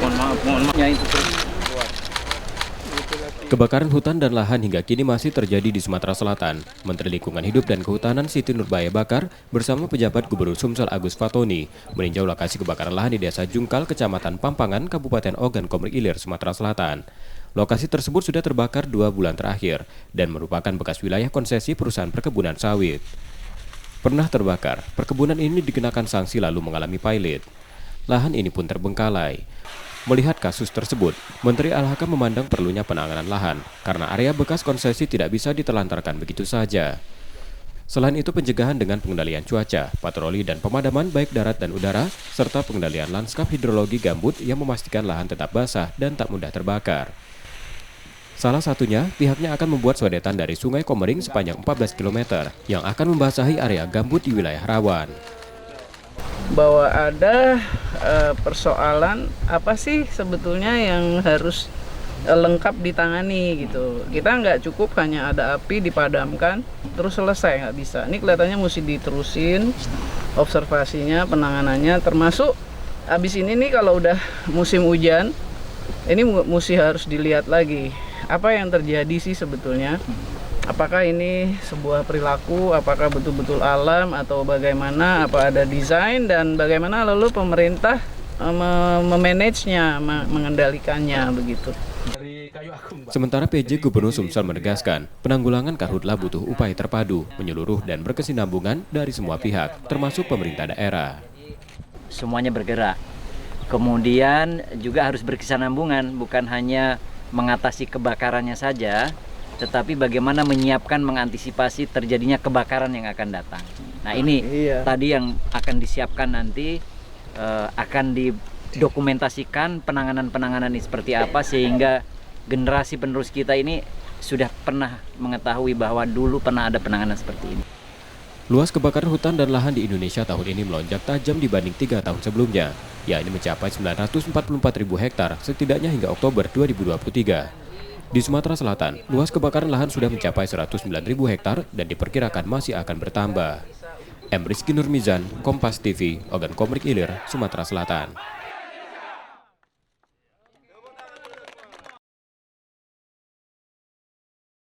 Mohon maafnya itu terus. Kebakaran hutan dan lahan hingga kini masih terjadi di Sumatera Selatan. Menteri Lingkungan Hidup dan Kehutanan Siti Nurbaya Bakar bersama pejabat Gubernur Sumsel Agus Fatoni meninjau lokasi kebakaran lahan di Desa Jungkal, Kecamatan Pampangan, Kabupaten Ogan Komering Ilir, Sumatera Selatan. Lokasi tersebut sudah terbakar 2 bulan terakhir dan merupakan bekas wilayah konsesi perusahaan perkebunan sawit. Pernah terbakar, perkebunan ini dikenakan sanksi lalu mengalami pilot. Lahan ini pun terbengkalai. Melihat kasus tersebut, Menteri LHK memandang perlunya penanganan lahan karena area bekas konsesi tidak bisa ditelantarkan begitu saja. Selain itu, pencegahan dengan pengendalian cuaca, patroli dan pemadaman baik darat dan udara, serta pengendalian lanskap hidrologi gambut yang memastikan lahan tetap basah dan tak mudah terbakar. Salah satunya, pihaknya akan membuat sodetan dari Sungai Komering sepanjang 14 km yang akan membasahi area gambut di wilayah rawan. Bahwa ada persoalan apa sih sebetulnya yang harus lengkap ditangani gitu. Kita nggak cukup hanya ada api dipadamkan terus selesai, nggak bisa. Ini kelihatannya mesti diterusin observasinya, penanganannya, termasuk abis ini nih kalau udah musim hujan ini mesti harus dilihat lagi apa yang terjadi sih sebetulnya. Apakah ini sebuah perilaku, apakah betul-betul alam atau bagaimana, apa ada desain dan bagaimana lalu pemerintah memanagenya, mengendalikannya begitu. Sementara PJ Gubernur Sumsel menegaskan, penanggulangan karhutlah butuh upaya terpadu, menyeluruh dan berkesinambungan dari semua pihak, termasuk pemerintah daerah. Semuanya bergerak. Kemudian juga harus berkesinambungan, bukan hanya mengatasi kebakarannya saja, tetapi bagaimana menyiapkan, mengantisipasi terjadinya kebakaran yang akan datang. Nah ini tadi yang akan disiapkan nanti, akan didokumentasikan penanganan-penanganan ini seperti apa, sehingga generasi penerus kita ini sudah pernah mengetahui bahwa dulu pernah ada penanganan seperti ini. Luas kebakaran hutan dan lahan di Indonesia tahun ini melonjak tajam dibanding 3 tahun sebelumnya, yakni mencapai 944.000 hektar setidaknya hingga Oktober 2023. Di Sumatera Selatan, luas kebakaran lahan sudah mencapai 109.000 hektar dan diperkirakan masih akan bertambah. M. Rizky Nurmizan, Kompas TV, Ogan Komering Ilir, Sumatera Selatan.